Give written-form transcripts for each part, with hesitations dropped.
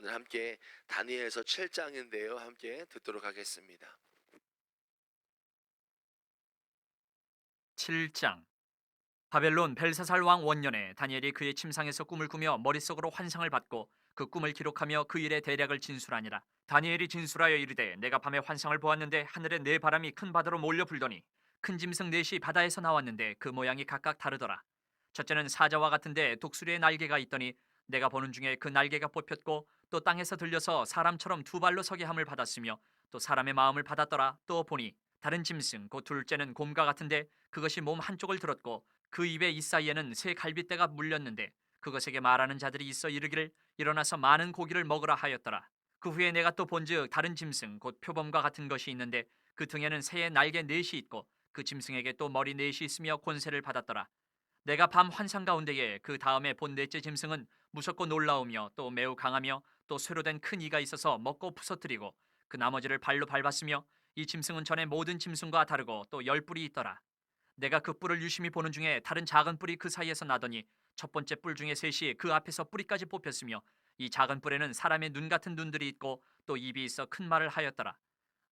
오늘 함께 다니엘서 7장인데요. 함께 듣도록 하겠습니다. 7장. 바벨론 벨사살 왕 원년에 다니엘이 그의 침상에서 꿈을 꾸며 머릿속으로 환상을 받고 그 꿈을 기록하며 그 일의 대략을 진술하니라. 다니엘이 진술하여 이르되 내가 밤에 환상을 보았는데 하늘에 네 바람이 큰 바다로 몰려 불더니 큰 짐승 넷이 바다에서 나왔는데 그 모양이 각각 다르더라. 첫째는 사자와 같은데 독수리의 날개가 있더니 내가 보는 중에 그 날개가 뽑혔고 또 땅에서 들려서 사람처럼 두 발로 서게 함을 받았으며 또 사람의 마음을 받았더라. 또 보니 다른 짐승 곧 둘째는 곰과 같은데 그것이 몸 한쪽을 들었고 그 입에 이 사이에는 새 갈빗대가 물렸는데 그것에게 말하는 자들이 있어 이르기를 일어나서 많은 고기를 먹으라 하였더라. 그 후에 내가 또 본즉 다른 짐승 곧 표범과 같은 것이 있는데 그 등에는 새의 날개 넷이 있고 그 짐승에게 또 머리 넷이 있으며 권세를 받았더라. 내가 밤 환상 가운데에 그 다음에 본 넷째 짐승은 무섭고 놀라우며 또 매우 강하며 또 쇠로 된 큰 이가 있어서 먹고 부서뜨리고 그 나머지를 발로 밟았으며 이 짐승은 전에 모든 짐승과 다르고 또 열 뿔이 있더라. 내가 그 뿔을 유심히 보는 중에 다른 작은 뿔이 그 사이에서 나더니 첫 번째 뿔 중에 셋이 그 앞에서 뿌리까지 뽑혔으며 이 작은 뿔에는 사람의 눈 같은 눈들이 있고 또 입이 있어 큰 말을 하였더라.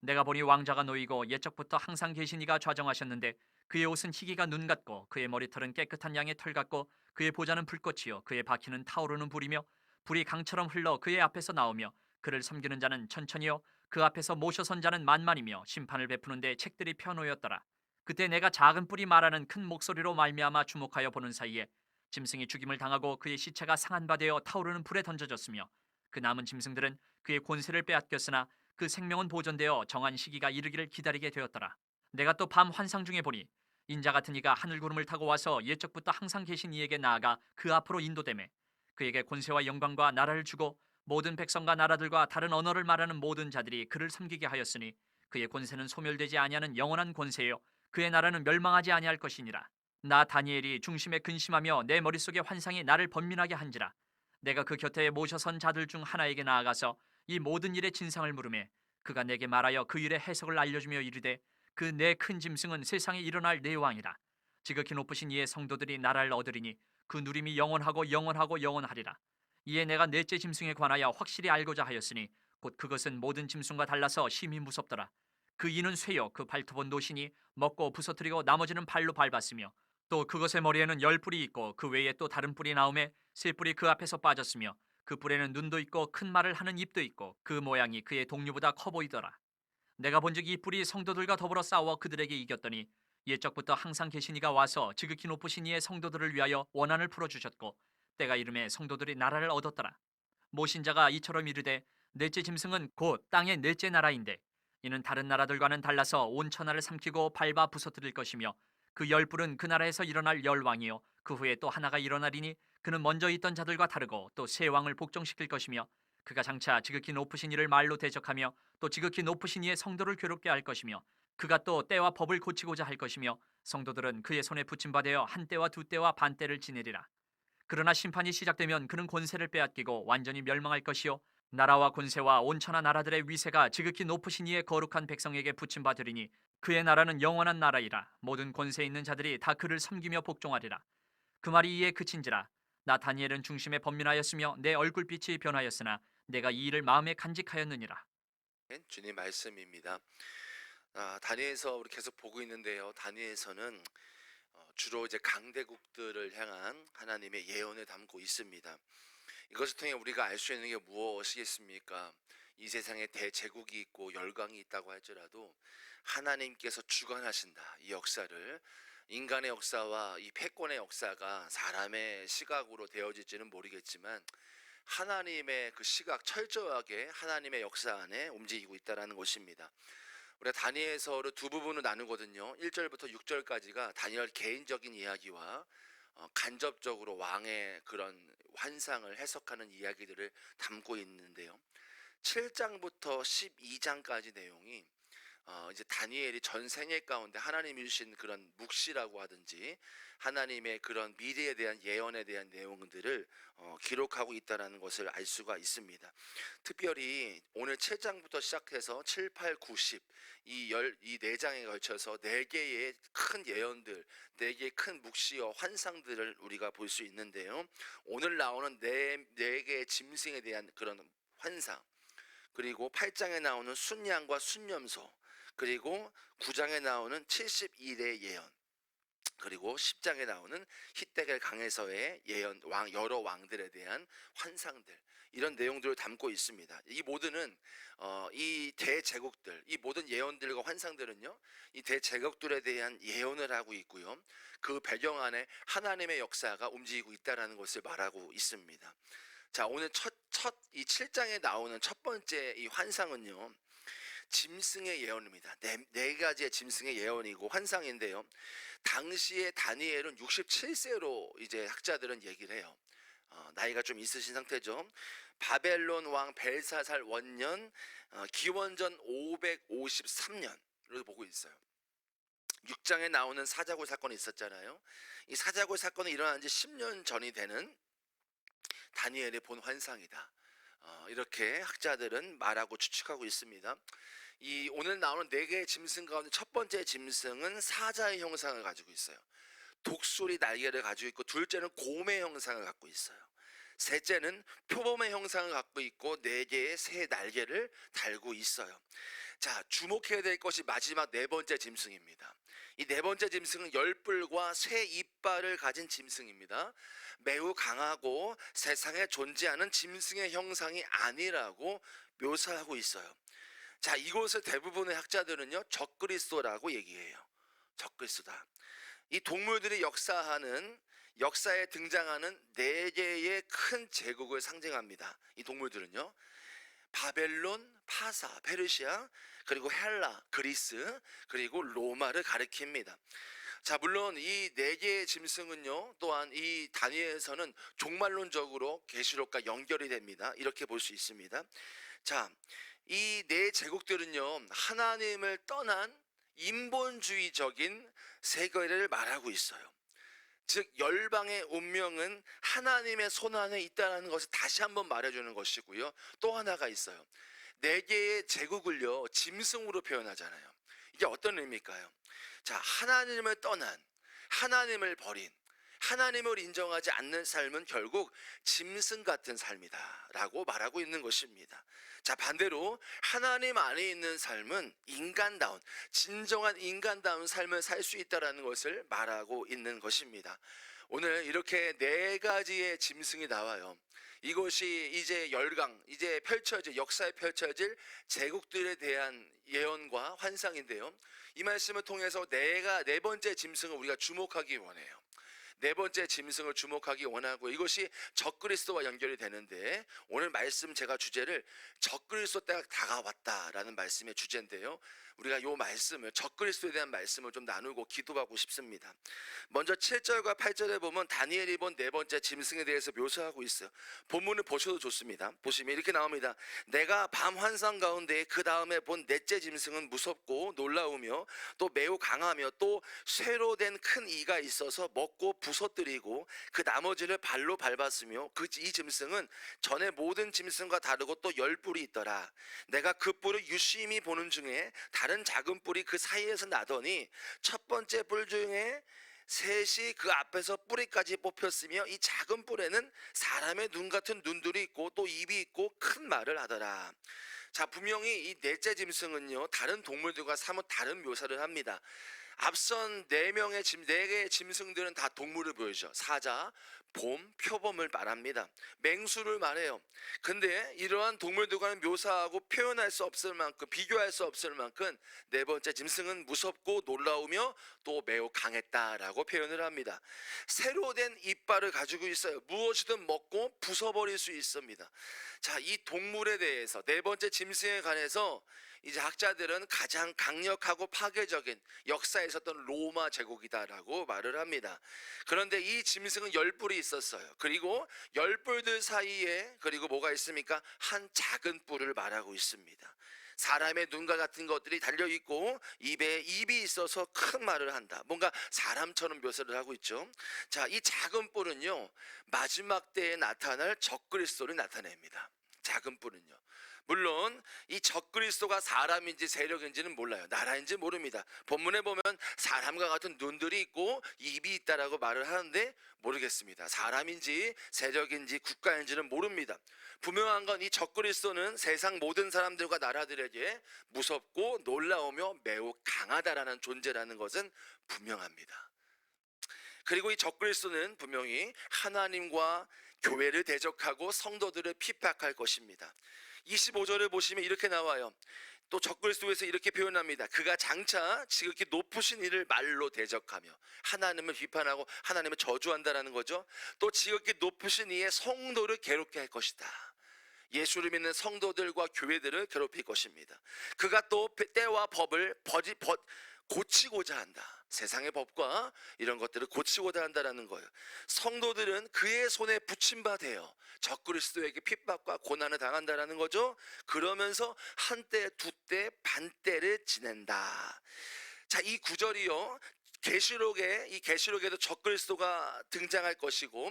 내가 보니 왕자가 놓이고 옛적부터 항상 계신 이가 좌정하셨는데 그의 옷은 희기가 눈 같고 그의 머리털은 깨끗한 양의 털 같고 그의 보좌는 불꽃이요 그의 바퀴는 타오르는 불이며 불이 강처럼 흘러 그의 앞에서 나오며 그를 섬기는 자는 천천히요 그 앞에서 모셔 선 자는 만만이며 심판을 베푸는데 책들이 펴놓였더라. 그때 내가 작은 뿔이 말하는 큰 목소리로 말미암아 주목하여 보는 사이에 짐승이 죽임을 당하고 그의 시체가 상한 바 되어 타오르는 불에 던져졌으며 그 남은 짐승들은 그의 권세를 빼앗겼으나 그 생명은 보존되어 정한 시기가 이르기를 기다리게 되었더라. 내가 또 밤 환상 중에 보니 인자 같은 이가 하늘 구름을 타고 와서 옛적부터 항상 계신 이에게 나아가 그 앞으로 인도되매 그에게 권세와 영광과 나라를 주고 모든 백성과 나라들과 다른 언어를 말하는 모든 자들이 그를 섬기게 하였으니 그의 권세는 소멸되지 아니하는 영원한 권세요 그의 나라는 멸망하지 아니할 것이니라. 나 다니엘이 중심에 근심하며 내 머릿속의 환상이 나를 번민하게 한지라. 내가 그 곁에 모셔선 자들 중 하나에게 나아가서 이 모든 일의 진상을 물으매 그가 내게 말하여 그 일의 해석을 알려주며 이르되 그 내 큰 짐승은 세상에 일어날 내 왕이라. 지극히 높으신 이의 성도들이 나라를 얻으리니 그 누림이 영원하고 영원하고 영원하리라. 이에 내가 넷째 짐승에 관하여 확실히 알고자 하였으니 곧 그것은 모든 짐승과 달라서 심히 무섭더라. 그 이는 쇠요 그 발톱은 노시니 먹고 부서뜨리고 나머지는 발로 밟았으며 또 그것의 머리에는 열 뿔이 있고 그 외에 또 다른 뿔이 나오매 세 뿔이 그 앞에서 빠졌으며 그 뿔에는 눈도 있고 큰 말을 하는 입도 있고 그 모양이 그의 동류보다 커 보이더라. 내가 본즉 이 뿔이 성도들과 더불어 싸워 그들에게 이겼더니 옛적부터 항상 계신 이가 와서 지극히 높으신 이의 성도들을 위하여 원한을 풀어주셨고 때가 이름에 성도들이 나라를 얻었더라. 모신자가 이처럼 이르되 넷째 짐승은 곧 땅의 넷째 나라인데 이는 다른 나라들과는 달라서 온 천하를 삼키고 밟아 부서뜨릴 것이며 그 열불은 그 나라에서 일어날 열왕이요 그 후에 또 하나가 일어나리니 그는 먼저 있던 자들과 다르고 또 새 왕을 복종시킬 것이며 그가 장차 지극히 높으신 이를 말로 대적하며 또 지극히 높으신 이의 성도를 괴롭게 할 것이며 그가 또 때와 법을 고치고자 할 것이며 성도들은 그의 손에 붙임받아 한 때와 두 때와 반 때를 지내리라. 그러나 심판이 시작되면 그는 권세를 빼앗기고 완전히 멸망할 것이요 나라와 권세와 온천하 나라들의 위세가 지극히 높으신 이의 거룩한 백성에게 붙임받으리니 그의 나라는 영원한 나라이라. 모든 권세 있는 자들이 다 그를 섬기며 복종하리라. 그 말이 이에 그친지라. 나 다니엘은 중심에 번민하였으며 내 얼굴빛이 변하였으나 내가 이 일을 마음에 간직하였느니라. 주님 말씀입니다. 다니엘서 우리 계속 보고 있는데요. 다니엘서는 주로 이제 강대국들을 향한 하나님의 예언을 담고 있습니다. 이것을 통해 우리가 알 수 있는 게 무엇이겠습니까? 이 세상에 대제국이 있고 열강이 있다고 할지라도 하나님께서 주관하신다. 이 역사를 인간의 역사와 이 패권의 역사가 사람의 시각으로 되어질지는 모르겠지만 하나님의 그 시각 철저하게 하나님의 역사 안에 움직이고 있다라는 것입니다. 우리가 다니엘서를 두 부분으로 나누거든요. 1절부터 6절까지가 다니엘 개인적인 이야기와 간접적으로 왕의 그런 환상을 해석하는 이야기들을 담고 있는데요. 7장부터 12장까지 내용이 이제 다니엘이 전 생애 가운데 하나님이 주신 그런 묵시라고 하든지 하나님의 그런 미래에 대한 예언에 대한 내용들을 기록하고 있다는 것을 알 수가 있습니다. 특별히 오늘 7장부터 시작해서 7, 8, 9, 10 이 네 장에 걸쳐서 네 개의 큰 예언들, 네 개의 큰 묵시와 환상들을 우리가 볼 수 있는데요. 오늘 나오는 네 개의 짐승에 대한 그런 환상, 그리고 8장에 나오는 순양과 순염소, 그리고 9장에 나오는 72대 예언, 그리고 10장에 나오는 히데겔 강에서의 예언, 여러 왕들에 대한 환상들, 이런 내용들을 담고 있습니다. 이 모두는 이 대제국들, 이 모든 예언들과 환상들은요, 이 대제국들에 대한 예언을 하고 있고요, 그 배경 안에 하나님의 역사가 움직이고 있다라는 것을 말하고 있습니다. 자, 오늘 이 7장에 나오는 첫 번째 이 환상은요, 짐승의 예언입니다. 네 가지의 짐승의 예언이고 환상인데요. 당시에 다니엘은 67세로 이제 학자들은 얘기를 해요. 나이가 좀 있으신 상태죠. 바벨론 왕 벨사살 원년, 기원전 553년으로 보고 있어요. 6장에 나오는 사자굴 사건이 있었잖아요. 이 사자굴 사건이 일어난 지 10년 전이 되는 다니엘이 본 환상이다. 이렇게 학자들은 말하고 추측하고 있습니다. 이 오늘 나오는 네 개의 짐승 가운데 첫 번째 짐승은 사자의 형상을 가지고 있어요. 독수리 날개를 가지고 있고, 둘째는 곰의 형상을 갖고 있어요. 셋째는 표범의 형상을 갖고 있고, 네 개의 새 날개를 달고 있어요. 자, 주목해야 될 것이 마지막 네 번째 짐승입니다. 이 네 번째 짐승은 열뿔과 새 이빨을 가진 짐승입니다. 매우 강하고 세상에 존재하는 짐승의 형상이 아니라고 묘사하고 있어요. 자, 이것을 대부분의 학자들은요, 적그리스도라고 얘기해요. 적그리스도다. 이 동물들이 역사에 등장하는 네 개의 큰 제국을 상징합니다. 이 동물들은요, 바벨론, 파사, 페르시아, 그리고 헬라, 그리스, 그리고 로마를 가리킵니다. 자, 물론 이 네 개의 짐승은요, 또한 이 다니엘에서는 종말론적으로 계시록과 연결이 됩니다. 이렇게 볼 수 있습니다. 자, 이 네 제국들은요, 하나님을 떠난 인본주의적인 세계를 말하고 있어요. 즉, 열방의 운명은 하나님의 손안에 있다는 것을 다시 한번 말해주는 것이고요. 또 하나가 있어요. 네 개의 제국을요, 짐승으로 표현하잖아요. 이게 어떤 의미일까요? 자, 하나님을 떠난, 하나님을 버린, 하나님을 인정하지 않는 삶은 결국 짐승 같은 삶이다 라고 말하고 있는 것입니다. 자, 반대로 하나님 안에 있는 삶은 인간다운, 진정한 인간다운 삶을 살 수 있다는 것을 말하고 있는 것입니다. 오늘 이렇게 네 가지의 짐승이 나와요. 이것이 이제 이제 역사에 펼쳐질 제국들에 대한 예언과 환상인데요, 이 말씀을 통해서 네 번째 짐승을 우리가 주목하기 원해요. 네 번째 짐승을 주목하기 원하고, 이것이 적그리스도와 연결이 되는데, 오늘 말씀 제가 주제를 적그리스도 때가 다가왔다라는 말씀의 주제인데요, 우리가 이 말씀을, 적그리스도에 대한 말씀을 좀 나누고 기도하고 싶습니다. 먼저 7절과 8절에 보면 다니엘이 본 네 번째 짐승에 대해서 묘사하고 있어요. 본문을 보셔도 좋습니다. 보시면 이렇게 나옵니다. 내가 밤 환상 가운데 그 다음에 본 넷째 짐승은 무섭고 놀라우며 또 매우 강하며 또 쇠로 된 큰 이가 있어서 먹고 부서뜨리고 그 나머지를 발로 밟았으며 이 짐승은 전에 모든 짐승과 다르고 또 10뿔이 있더라. 내가 그 뿔을 유심히 보는 중에 다른 작은 뿔이 그 사이에서 나더니 첫 번째 뿔 중에 셋이 그 앞에서 뿌리까지 뽑혔으며 이 작은 뿔에는 사람의 눈 같은 눈들이 있고 또 입이 있고 큰 말을 하더라. 자, 분명히 이 넷째 짐승은요, 다른 동물들과 사뭇 다른 묘사를 합니다. 앞선 네 개의 짐승들은 다 동물을 보여줘. 사자, 봄, 표범을 말합니다. 맹수를 말해요. 근데 이러한 동물들과는 묘사하고 표현할 수 없을 만큼, 비교할 수 없을 만큼 네 번째 짐승은 무섭고 놀라우며 또 매우 강했다라고 표현을 합니다. 새로 된 이빨을 가지고 있어요. 무엇이든 먹고 부숴버릴 수 있습니다. 자, 이 동물에 대해서, 네 번째 짐승에 관해서 이제 학자들은 가장 강력하고 파괴적인 역사에 있었던 로마 제국이다라고 말을 합니다. 그런데 이 짐승은 10뿔이 있었어요. 그리고 10뿔들 사이에 그리고 뭐가 있습니까? 한 작은 뿔을 말하고 있습니다. 사람의 눈과 같은 것들이 달려있고 입에 입이 있어서 큰 말을 한다. 뭔가 사람처럼 묘사를 하고 있죠. 자, 이 작은 뿔은요, 마지막 때에 나타날 적그리스도를 나타냅니다. 작은 뿔은요, 물론 이 적그리스도가 사람인지 세력인지는 몰라요. 나라인지 모릅니다. 본문에 보면 사람과 같은 눈들이 있고 입이 있다라고 말을 하는데 모르겠습니다. 사람인지 세력인지 국가인지는 모릅니다. 분명한 건 이 적그리스도는 세상 모든 사람들과 나라들에게 무섭고 놀라우며 매우 강하다라는 존재라는 것은 분명합니다. 그리고 이 적그리스도는 분명히 하나님과 교회를 대적하고 성도들을 핍박할 것입니다. 25절을 보시면 이렇게 나와요. 또 적그리스도에서 이렇게 표현합니다. 그가 장차 지극히 높으신 이를 말로 대적하며, 하나님을 비판하고 하나님을 저주한다라는 거죠. 또 지극히 높으신 이의 성도를 괴롭게 할 것이다. 예수를 믿는 성도들과 교회들을 괴롭힐 것입니다. 그가 또 때와 법을 고치고자 한다. 세상의 법과 이런 것들을 고치고자 한다는 거예요. 성도들은 그의 손에 붙임바 되어 적그리스도에게 핍박과 고난을 당한다는 거죠. 그러면서 한때 두때 반때를 지낸다. 자, 이 구절이요, 계시록에도 적그리스도가 등장할 것이고,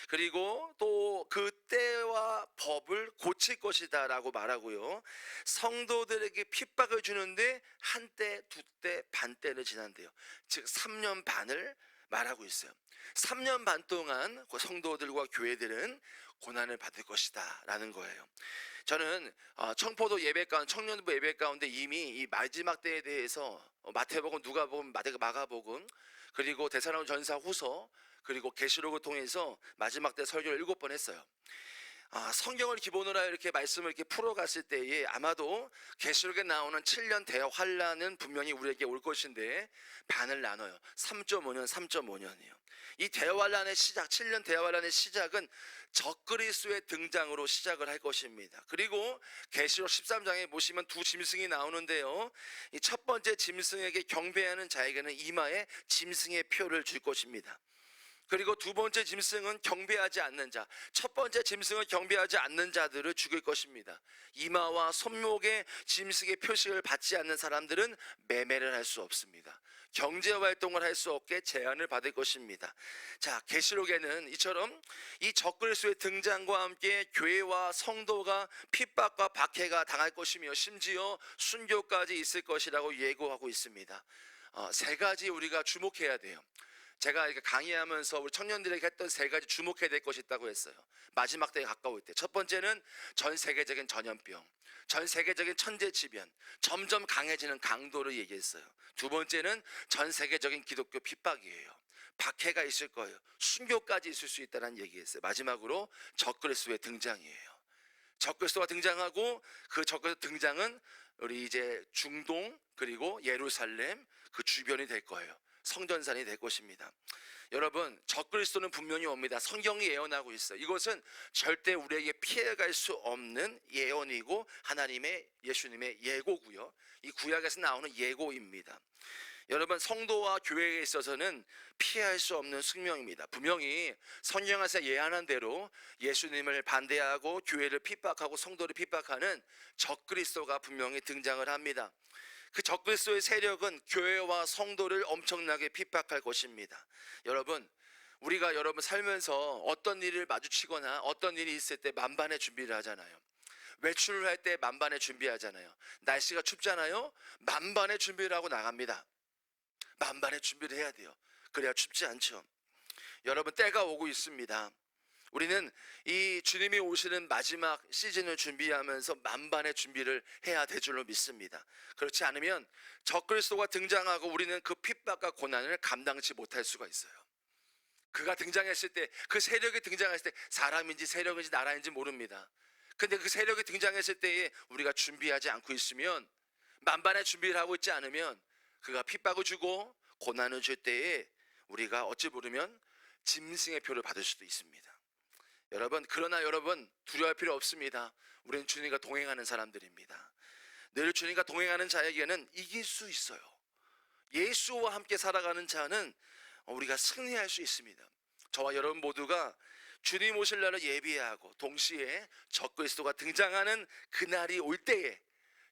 그리고 또 그 때와 법을 고칠 것이다라고 말하고요, 성도들에게 핍박을 주는데 한때 두때 반때를 지난대요. 즉 3년 반을 말하고 있어요. 3년 반 동안 그 성도들과 교회들은 고난을 받을 것이다 라는 거예요. 저는 청포도 예배 가운데, 청년부 예배 가운데 이미 이 마지막 때에 대해서 마태복음, 누가복음, 마가복음, 그리고 데살로니가 후서, 그리고 계시록을 통해서 마지막 때 설교를 7번 했어요. 성경을 기본으로 이렇게 말씀을 이렇게 풀어갔을 때에 아마도 계시록에 나오는 7년 대환란은 분명히 우리에게 올 것인데 반을 나눠요. 3.5년, 3.5년이에요. 이 대환란의 시작, 7년 대환란의 시작은 적그리스도의 등장으로 시작을 할 것입니다. 그리고 계시록 13장에 보시면 두 짐승이 나오는데요, 이 첫 번째 짐승에게 경배하는 자에게는 이마에 짐승의 표를 줄 것입니다. 그리고 두 번째 짐승은 경배하지 않는 자, 첫 번째 짐승은 경배하지 않는 자들을 죽일 것입니다. 이마와 손목에 짐승의 표식을 받지 않는 사람들은 매매를 할 수 없습니다. 경제 활동을 할 수 없게 제한을 받을 것입니다. 자, 계시록에는 이처럼 이 적그리스도의 등장과 함께 교회와 성도가 핍박과 박해가 당할 것이며 심지어 순교까지 있을 것이라고 예고하고 있습니다. 세 가지 우리가 주목해야 돼요. 제가 이렇게 강의하면서 우리 청년들에게 했던 세 가지 주목해야 될 것이 있다고 했어요. 마지막 때에 가까울 때. 첫 번째는 전 세계적인 전염병, 전 세계적인 천재지변, 점점 강해지는 강도를 얘기했어요. 두 번째는 전 세계적인 기독교 핍박이에요. 박해가 있을 거예요. 순교까지 있을 수 있다는 얘기했어요. 마지막으로 적그리스도의 등장이에요. 적그리스도가 등장하고 그 적그리스도 등장은 우리 이제 중동 그리고 예루살렘 그 주변이 될 거예요. 성전산이 될 것입니다. 여러분, 적그리스도는 분명히 옵니다. 성경이 예언하고 있어요. 이것은 절대 우리에게 피해갈 수 없는 예언이고 하나님의, 예수님의 예고고요. 이 구약에서 나오는 예고입니다. 여러분, 성도와 교회에 있어서는 피할 수 없는 숙명입니다. 분명히 성경에서 예언한 대로 예수님을 반대하고 교회를 핍박하고 성도를 핍박하는 적그리스도가 분명히 등장을 합니다. 그 적그리스도의 세력은 교회와 성도를 엄청나게 핍박할 것입니다. 여러분, 우리가 여러분 살면서 어떤 일을 마주치거나 어떤 일이 있을 때 만반의 준비를 하잖아요. 외출을 할 때 만반의 준비하잖아요. 날씨가 춥잖아요. 만반의 준비를 하고 나갑니다. 만반의 준비를 해야 돼요. 그래야 춥지 않죠. 여러분, 때가 오고 있습니다. 우리는 이 주님이 오시는 마지막 시즌을 준비하면서 만반의 준비를 해야 될 줄로 믿습니다. 그렇지 않으면 적그리스도가 등장하고 우리는 그 핍박과 고난을 감당치 못할 수가 있어요. 그가 등장했을 때, 그 세력이 등장했을 때 사람인지 세력인지 나라인지 모릅니다. 근데 그 세력이 등장했을 때에 우리가 준비하지 않고 있으면, 만반의 준비를 하고 있지 않으면 그가 핍박을 주고 고난을 줄 때에 우리가 어찌 모르면 짐승의 표를 받을 수도 있습니다. 여러분, 그러나 여러분 두려워할 필요 없습니다. 우리는 주님과 동행하는 사람들입니다. 늘 주님과 동행하는 자에게는 이길 수 있어요. 예수와 함께 살아가는 자는 우리가 승리할 수 있습니다. 저와 여러분 모두가 주님 오실 날을 예비하고 동시에 적그리스도가 등장하는 그날이 올 때에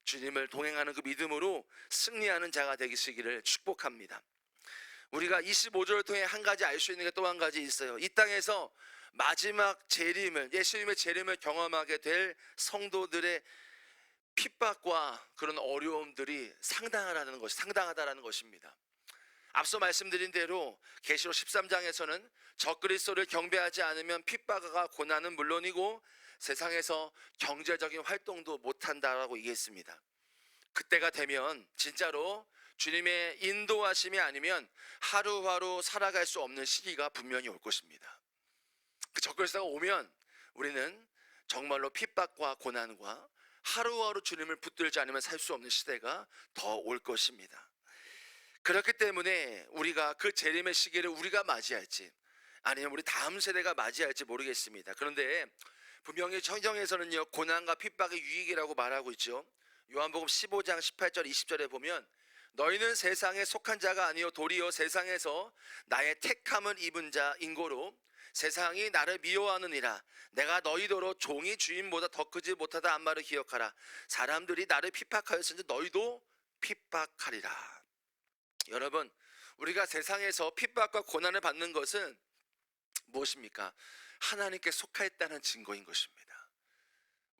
주님을 동행하는 그 믿음으로 승리하는 자가 되시기를 축복합니다. 우리가 25절을 통해 한 가지 알 수 있는 게 또 한 가지 있어요. 이 땅에서 마지막 재림을, 예수님의 재림을 경험하게 될 성도들의 핍박과 그런 어려움들이 상당하다라는 것입니다. 앞서 말씀드린 대로 계시록 13장에서는 적그리스도를 경배하지 않으면 핍박과 고난은 물론이고 세상에서 경제적인 활동도 못한다라고 얘기했습니다. 그때가 되면 진짜로 주님의 인도하심이 아니면 하루하루 살아갈 수 없는 시기가 분명히 올 것입니다. 그 적그리스도가 오면 우리는 정말로 핍박과 고난과 하루하루 주님을 붙들지 않으면 살 수 없는 시대가 더 올 것입니다. 그렇기 때문에 우리가 그 재림의 시기를 우리가 맞이할지 아니면 우리 다음 세대가 맞이할지 모르겠습니다. 그런데 분명히 성경에서는요, 고난과 핍박의 유익이라고 말하고 있죠. 요한복음 15장 18절 20절에 보면 너희는 세상에 속한 자가 아니요 도리어 세상에서 나의 택함을 입은 자 인고로 세상이 나를 미워하느니라. 내가 너희더러 종이 주인보다 더 크지 못하다 한 말을 기억하라. 사람들이 나를 핍박하였으니 너희도 핍박하리라. 여러분, 우리가 세상에서 핍박과 고난을 받는 것은 무엇입니까? 하나님께 속하였다는 증거인 것입니다.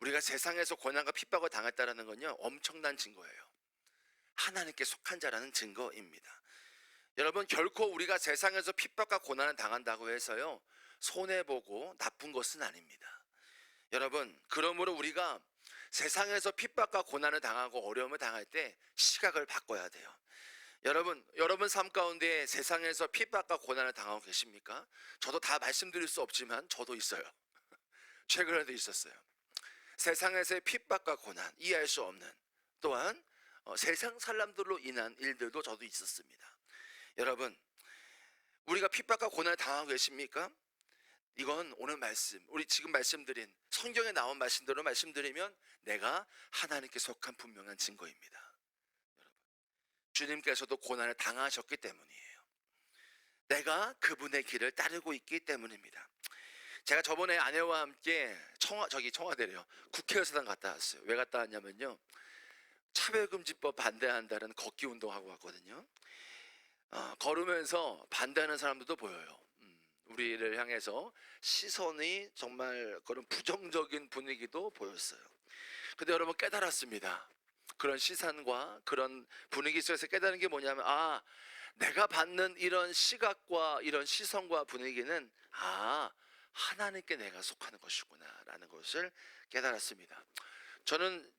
우리가 세상에서 고난과 핍박을 당했다는 건요, 엄청난 증거예요. 하나님께 속한 자라는 증거입니다. 여러분, 결코 우리가 세상에서 핍박과 고난을 당한다고 해서요, 손해보고 나쁜 것은 아닙니다. 여러분, 그러므로 우리가 세상에서 핍박과 고난을 당하고 어려움을 당할 때 시각을 바꿔야 돼요. 여러분 삶 가운데 세상에서 핍박과 고난을 당하고 계십니까? 저도 다 말씀드릴 수 없지만 저도 있어요. 최근에도 있었어요. 세상에서의 핍박과 고난, 이해할 수 없는, 또한 세상 사람들로 인한 일들도 저도 있었습니다. 여러분, 우리가 핍박과 고난을 당하고 계십니까? 이건 오늘 말씀, 우리 지금 말씀드린 성경에 나온 말씀대로 말씀드리면 내가 하나님께 속한 분명한 증거입니다. 여러분, 주님께서도 고난을 당하셨기 때문이에요. 내가 그분의 길을 따르고 있기 때문입니다. 제가 저번에 아내와 함께 청와대래요. 국회의사당 갔다 왔어요. 왜 갔다 왔냐면요, 차별금지법 반대한다는 걷기 운동하고 왔거든요. 걸으면서 반대하는 사람들도 보여요. 우리를 향해서 시선이 정말 그런 부정적인 분위기도 보였어요. 근데 여러분, 깨달았습니다. 그런 시선과 그런 분위기 속에서 깨달은 게 뭐냐면, 내가 받는 이런 시각과 이런 시선과 분위기는 하나님께 내가 속하는 것이구나 라는 것을 깨달았습니다. 저는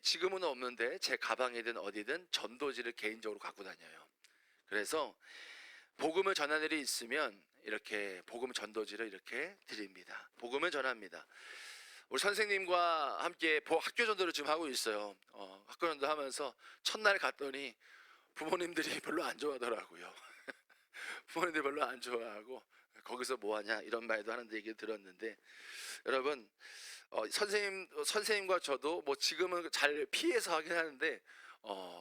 지금은 없는데 제 가방이든 어디든 전도지를 개인적으로 갖고 다녀요. 그래서 복음을 전할 일이 있으면 이렇게 복음 전도지를 이렇게 드립니다. 복음을 전합니다. 우리 선생님과 함께 학교 전도를 지금 하고 있어요. 학교 전도 하면서 첫날 갔더니 부모님들이 별로 안 좋아하더라고요. 부모님들이 별로 안 좋아하고 거기서 뭐하냐 이런 말도 하는데 얘기 들었는데, 여러분, 선생님과 저도 뭐 지금은 잘 피해서 하긴 하는데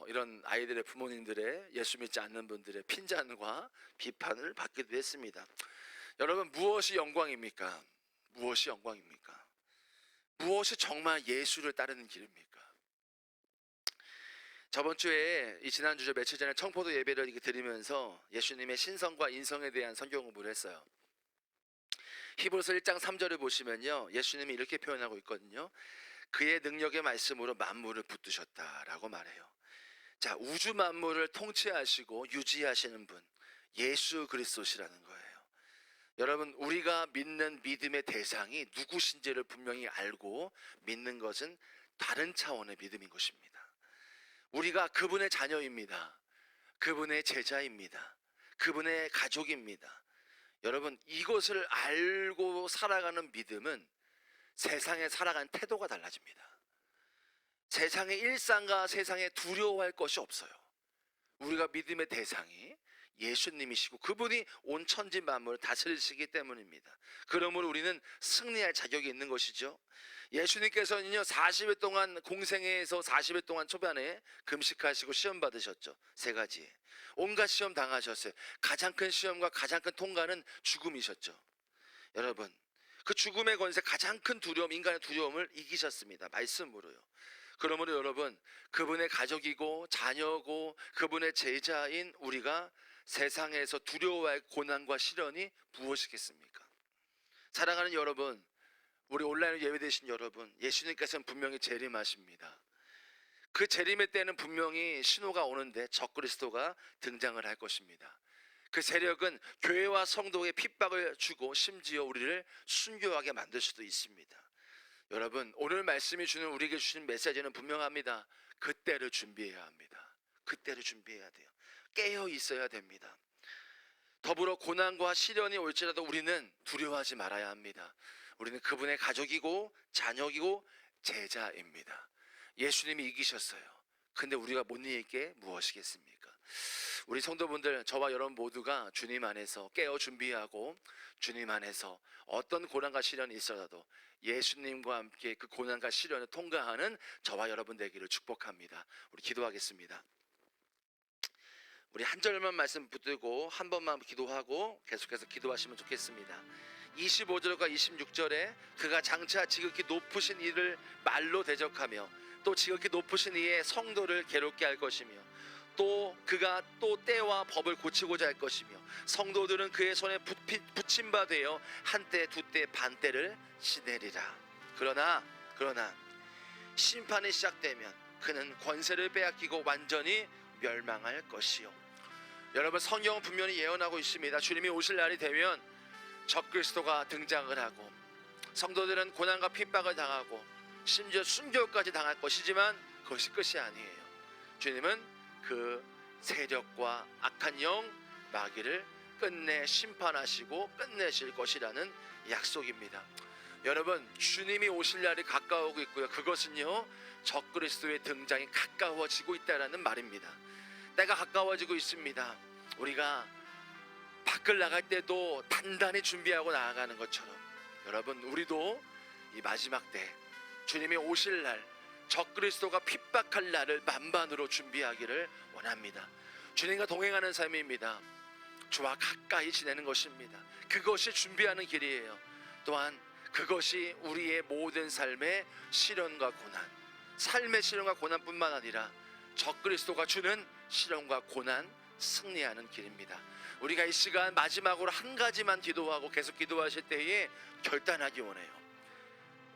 이런 아이들의 부모님들의 예수 믿지 않는 분들의 핀잔과 비판을 받기도 했습니다. 여러분, 무엇이 영광입니까? 무엇이 영광입니까? 무엇이 정말 예수를 따르는 길입니까? 저번 주에 지난주 며칠 전에 청포도 예배를 드리면서 예수님의 신성과 인성에 대한 성경 공부를 했어요. 히브리서 1장 3절을 보시면요, 예수님이 이렇게 표현하고 있거든요. 그의 능력의 말씀으로 만물을 붙드셨다라고 말해요. 자, 우주 만물을 통치하시고 유지하시는 분, 예수 그리스도시라는 거예요. 여러분, 우리가 믿는 믿음의 대상이 누구신지를 분명히 알고 믿는 것은 다른 차원의 믿음인 것입니다. 우리가 그분의 자녀입니다. 그분의 제자입니다. 그분의 가족입니다. 여러분, 이것을 알고 살아가는 믿음은 세상에 살아가는 태도가 달라집니다. 세상의 일상과 세상에 두려워할 것이 없어요. 우리가 믿음의 대상이 예수님이시고 그분이 온 천지 만물을 다스리시기 때문입니다. 그러므로 우리는 승리할 자격이 있는 것이죠. 예수님께서는요, 40일 동안 공생애에서 40일 동안 초반에 금식하시고 시험 받으셨죠. 3가지 온갖 시험 당하셨어요. 가장 큰 시험과 가장 큰 통과는 죽음이셨죠. 여러분, 그 죽음의 권세, 가장 큰 두려움, 인간의 두려움을 이기셨습니다. 말씀으로요. 그러므로 여러분, 그분의 가족이고 자녀고 그분의 제자인 우리가 세상에서 두려워할 고난과 시련이 무엇이겠습니까? 사랑하는 여러분, 우리 온라인 예배되신 여러분, 예수님께서는 분명히 재림하십니다. 그 재림의 때는 분명히 신호가 오는데 적그리스도가 등장을 할 것입니다. 그 세력은 교회와 성도에 핍박을 주고 심지어 우리를 순교하게 만들 수도 있습니다. 여러분, 오늘 말씀이 주는 우리에게 주신 메시지는 분명합니다. 그때를 준비해야 합니다. 그때를 준비해야 돼요. 깨어 있어야 됩니다. 더불어 고난과 시련이 올지라도 우리는 두려워하지 말아야 합니다. 우리는 그분의 가족이고 자녀이고 제자입니다. 예수님이 이기셨어요. 근데 우리가 못 이길 게 무엇이겠습니까? 우리 성도분들, 저와 여러분 모두가 주님 안에서 깨어 준비하고 주님 안에서 어떤 고난과 시련이 있어도 예수님과 함께 그 고난과 시련을 통과하는 저와 여러분 되기를 축복합니다. 우리 기도하겠습니다. 우리 한 절만 말씀 붙들고 한 번만 기도하고 계속해서 기도하시면 좋겠습니다. 25절과 26절에 그가 장차 지극히 높으신 이를 말로 대적하며 또 지극히 높으신 이의 성도를 괴롭게 할 것이며 또 그가 또 때와 법을 고치고자 할 것이며 성도들은 그의 손에 붙임 바 되어 한때 두때 반때를 지내리라. 그러나 심판이 시작되면 그는 권세를 빼앗기고 완전히 멸망할 것이요. 여러분, 성경은 분명히 예언하고 있습니다. 주님이 오실 날이 되면 적그리스도가 등장을 하고 성도들은 고난과 핍박을 당하고 심지어 순교까지 당할 것이지만 그것이 끝이 아니에요. 주님은 그 세력과 악한 영 마귀를 끝내 심판하시고 끝내실 것이라는 약속입니다. 여러분, 주님이 오실 날이 가까우고 있고요. 그것은요, 적그리스도의 등장이 가까워지고 있다라는 말입니다. 때가 가까워지고 있습니다. 우리가 밖을 나갈 때도 단단히 준비하고 나아가는 것처럼 여러분, 우리도 이 마지막 때 주님이 오실 날, 적그리스도가 핍박할 날을 만반으로 준비하기를 원합니다. 주님과 동행하는 삶입니다. 주와 가까이 지내는 것입니다. 그것이 준비하는 길이에요. 또한 그것이 우리의 모든 삶의 시련과 고난, 삶의 시련과 고난뿐만 아니라 적그리스도가 주는 시련과 고난, 승리하는 길입니다. 우리가 이 시간 마지막으로 한 가지만 기도하고 계속 기도하실 때에 결단하기 원해요.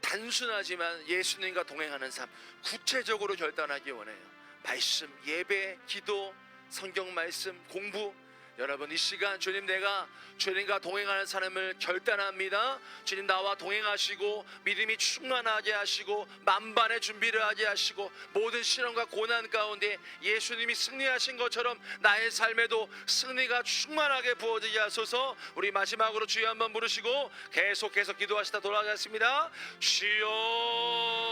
단순하지만 예수님과 동행하는 삶, 구체적으로 결단하기 원해요. 말씀, 예배, 기도, 성경 말씀, 공부. 여러분, 이 시간 주님, 내가 주님과 동행하는 삶을 결단합니다. 주님, 나와 동행하시고 믿음이 충만하게 하시고 만반의 준비를 하게 하시고 모든 시련과 고난 가운데 예수님이 승리하신 것처럼 나의 삶에도 승리가 충만하게 부어지게 하소서. 우리 마지막으로 주여 한번 부르시고 계속해서 기도하시다 돌아가겠습니다. 주여.